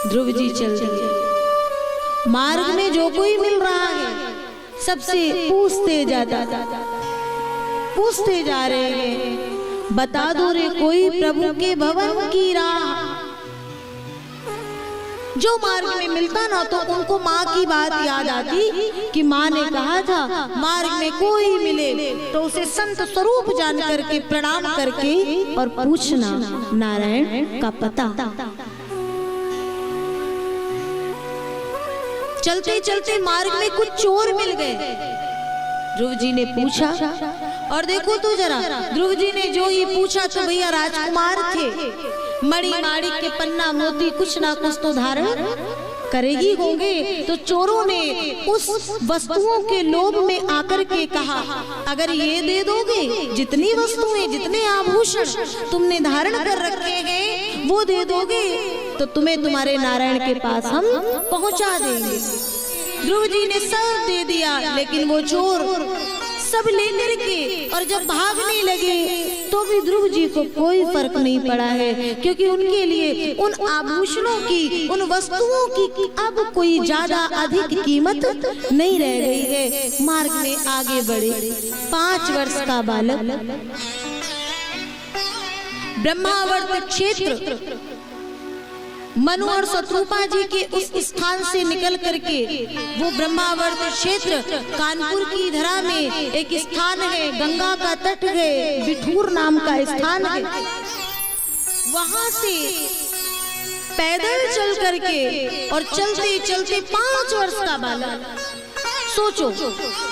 ध्रुव जी चल दिए। मार्ग में जो कोई मिल रहा है सबसे पूछते जा रहे हैं, बता दो रे कोई प्रभु के भवन की राह। जो मार्ग में मिलता ना तो उनको माँ की बात याद आती कि माँ ने कहा था मार्ग में कोई मिले तो उसे संत स्वरूप जान करके प्रणाम करके और पूछना नारायण का पता। चलते चलते मार्ग में कुछ चोर मिल गए। ध्रुव जी ने पूछा और देखो तो जरा, ध्रुव जी ने जो ही पूछा तो भैया राजकुमार थे, मणि माणिक के पन्ना मोती कुछ ना कुछ तो धारण करेगी होंगे। तो चोरों ने उस वस्तुओं के लोभ में आकर के कहा अगर ये दे दोगे, जितनी वस्तुएं जितने आभूषण तुमने धारण कर रखे हैं वो दे दोगे तो तुम्हें तुम्हारे नारायण के पास हम पहुंचा देंगे। ध्रुव जी ने सब दे दिया, लेकिन वो चोर सब लेकर के और जब भागने लगे तो भी ध्रुव जी को कोई फर्क नहीं पड़ा है, क्योंकि उनके लिए उन आभूषणों की, उन वस्तुओं की अब कोई ज्यादा अधिक कीमत नहीं रह गई है। मार्ग में आगे बढ़े। 5 वर्ष का बालक ब्रह्मावर्त क्षेत्र मनु और शत्रुपा जी के उस स्थान से निकल करके वो ब्रह्मावर्त क्षेत्र कानपुर की धरा में एक स्थान है, गंगा का तट है, बिठूर नाम का स्थान है। वहां से पैदल चल करके और चलते चलते 5 वर्ष का बालक, सोचो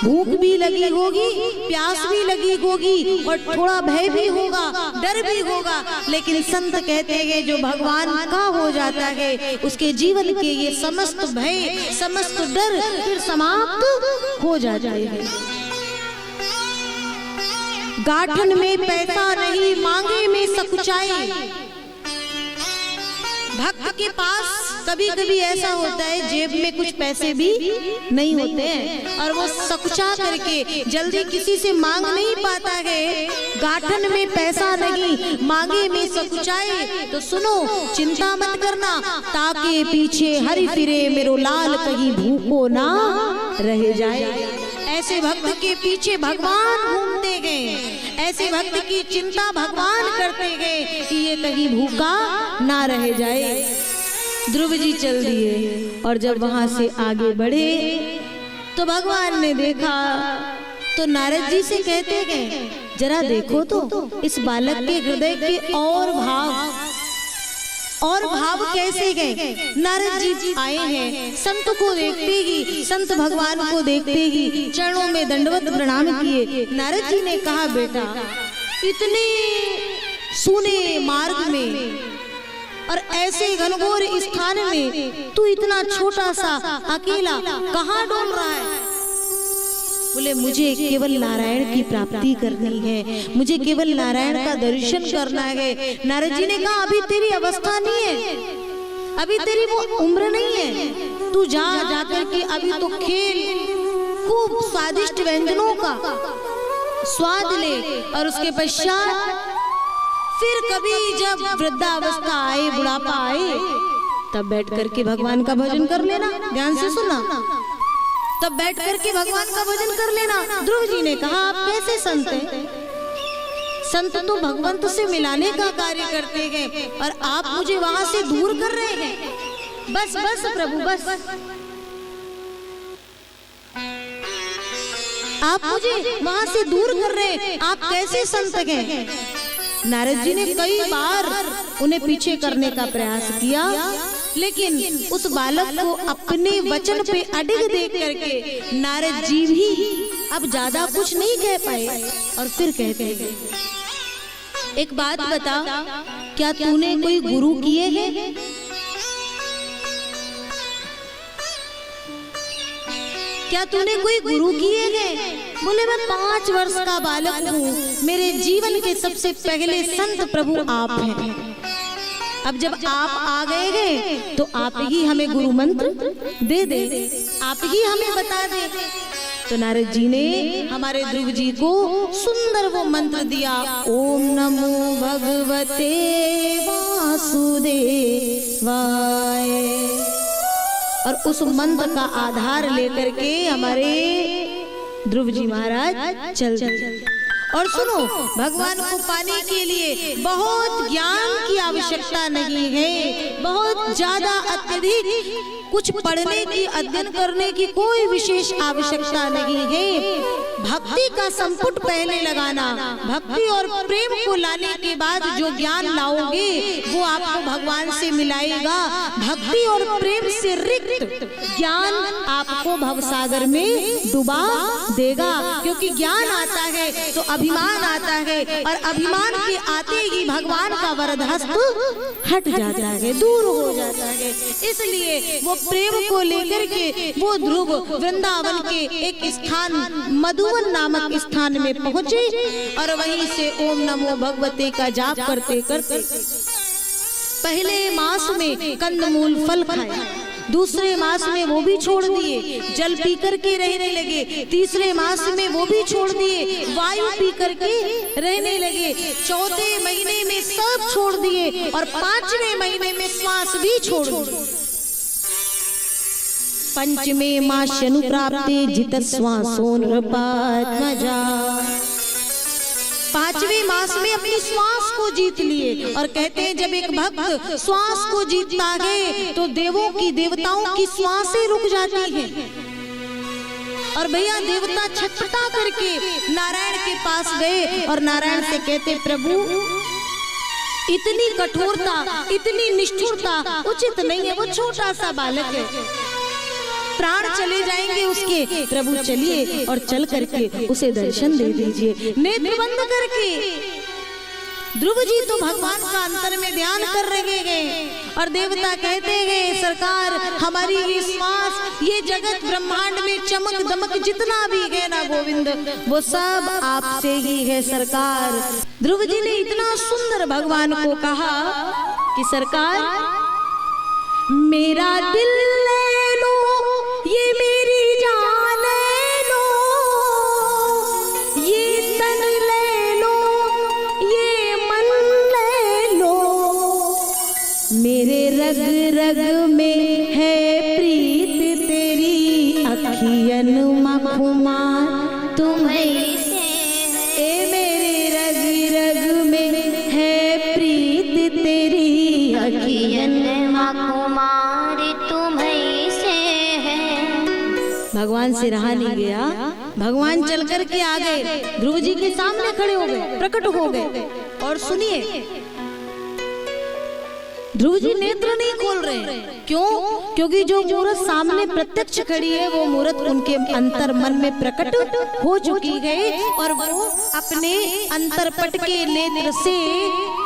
भूख भी लगी होगी, प्यास भी लगी होगी और थोड़ा भय भी होगा, डर भी होगा, लेकिन संत कहते हैं जो भगवान का हो जाता है उसके जीवन के ये समस्त भय, समस्त डर फिर समाप्त हो जाता है। गाठन में पैसा नहीं, मांगे में सकुचाई। भक्त के पास कभी कभी ऐसा होता है जेब में कुछ पैसे भी नहीं होते हैं और वो सकुचा करके जल्दी किसी से मांग नहीं पाता है। गाठन में पैसा नहीं, मांगे में सकुचाए। तो सुनो, चिंता मत करना, ताके पीछे हरि फिरे मेरो लाल, कहीं भूखो ना रह जाए। ऐसे भक्त के पीछे भगवान घूमते गए, ऐसे भक्त की चिंता भगवान करते गए कि ये कहीं भूखा ना रह जाए। ध्रुव जी चल दिए और जब वहां से आगे बढ़े तो भगवान ने देखा तो नारद जी से कहते गए जरा देखो तो इस बालक के हृदय के और भाव कैसे गए। नारद जी आए हैं, संत को देखते ही, संत भगवान को देखते ही चरणों में दंडवत प्रणाम किए। नारद जी ने कहा बेटा, इतने सूने मार्ग में और ऐसे घनघोर स्थान में तू इतना छोटा सा अकेला कहाँ डोल रहा है? बोले मुझे केवल नारायण की प्राप्ति करनी है, मुझे केवल नारायण का दर्शन करना है। नारद जी ने कहा अभी तेरी अवस्था नहीं है, अभी तेरी वो उम्र नहीं है, तू जा करके अभी तो खेल, खूब स्वादिष्ट व्यंजनों का स्वाद ले और उसके पश्चात फिर कभी जब वृद्धावस्था आए, बुढ़ापा आए, तब बैठ करके भगवान का भजन कर लेना। ध्यान से सुना, तब बैठ करके भगवान का भजन कर लेना। ध्रुव जी ने कहा आप कैसे संत हैं? संत तो भगवंत से मिलाने का कार्य करते हैं और आप मुझे वहां से दूर कर रहे हैं। बस बस प्रभु बस, आप मुझे वहां से दूर कर रहे हैं, आप कैसे संत हैं? नारद जी ने कई बार उन्हें पीछे करने का प्रयास किया, लेकिन उस बालक को अपने वचन पे अडिग देख करके नारद जी भी अब ज्यादा कुछ नहीं कह पाए और फिर कहते हैं एक बात बता, क्या तूने कोई गुरु किए हैं? क्या तूने कोई गुरु किए हैं? बोले मैं 5 वर्ष का बालक हूँ, मेरे जीवन के सबसे पहले संत प्रभु आप हैं। अब जब आप आ गए हैं तो आप ही हमें गुरु मंत्र दे दे, आप ही हमें बता दे। तो नारद जी ने हमारे ध्रुव जी को सुंदर वो मंत्र दिया, ओम नमो भगवते वासुदेवाय। और उस मंत्र का आधार लेकर के हमारे ध्रुव जी महाराज चल दिए। और सुनो, भगवान को पाने के लिए बहुत ज्ञान की आवश्यकता नहीं है, बहुत ज्यादा अत्यधिक कुछ पढ़ने की, अध्ययन करने की कोई विशेष आवश्यकता नहीं है। भक्ति का संपुट पहले लगाना, भक्ति और प्रेम को लाने के बाद जो ज्ञान लाओगे वो आपको भगवान से मिलाएगा। भक्ति और प्रेम से रिक्त ज्ञान आपको भवसागर में डुबा देगा, क्योंकि ज्ञान आता है तो अभिमान आता है, और अभिमान के आते ही भगवान का वरदहस्त हट जाता है, दूर हो जाता है। इसलिए वो प्रेम को लेकर के वो ध्रुव वृंदावन के एक स्थान मधुवन नामक स्थान में पहुंचे, और वहीं से ओम नमो भगवते का जाप करते करते पहले मास में कंदमूल फल खाए, दूसरे मास में वो भी छोड़ दिए, जल पी करके रहने लगे, तीसरे मास में वो भी छोड़ दिए, वायु पी करके रहने लगे, चौथे महीने में सब छोड़ दिए, और पांचवें महीने में श्वास भी छोड़ दिए। पंचमे मासनु प्राप्ते जित श्वासो नृपात्मजा। पांचवें मास में अपनी श्वास को जीत लिए, और कहते हैं जब एक भक्त श्वास को जीतता है तो देवों की, देवताओं की श्वासें रुक जाती हैं। और भैया देवता छटपटा करके नारायण के पास गए और नारायण से कहते, प्रभु इतनी कठोरता, इतनी निष्ठुरता उचित नहीं है, वो छोटा सा बालक है, प्राण चले जाएंगे उसके। प्रभु चलिए और चल करके उसे दर्शन दे दीजिए, नेत्र बंद करके। ध्रुव जी तो भगवान का अंतर में ध्यान कर रहे हैं, और देवता कहते हैं सरकार हमारी ये श्वास, ये जगत ब्रह्मांड में चमक दमक जितना भी है ना गोविंद, वो सब आपसे ही है सरकार। ध्रुव जी ने इतना सुंदर भगवान को कहा कि सरकार मेरा दिल ले लो, ये मेरी जान ले लो, ये तन ले लो, ये मन ले लो, मेरे रग रग में है प्रीत तेरी, अखियन मखुमार तुम्हें से, ए मेरे रग रग में है प्रीत तेरी, अखियन मखुमार तुम्हें से है। भगवान से रहा नहीं गया, भगवान चल कर के आ गए, ध्रुव जी के सामने खड़े हो गए, प्रकट हो गए। और सुनिए, ध्रुव जी नेत्र नहीं खोल रहे, क्यों? क्योंकि जो मूरत सामने प्रत्यक्ष खड़ी है वो मूरत उनके अंतर मन में प्रकट हो चुकी है, और वो अपने अंतरपट के नेत्र से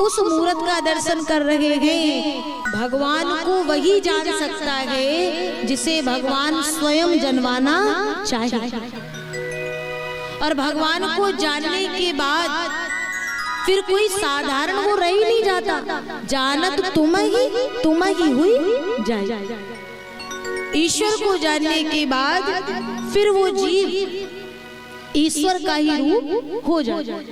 उस मूरत का दर्शन कर रहे हैं। भगवान को वही जान सकता है जिसे भगवान स्वयं जनवाना चाहिए, और भगवान को जानने के बाद फिर कोई साधारण वो रह ही नहीं जाता, जानत तुम ही हुई जाए। ईश्वर को जानने के बाद फिर वो जीव ईश्वर का ही रूप हो जाए।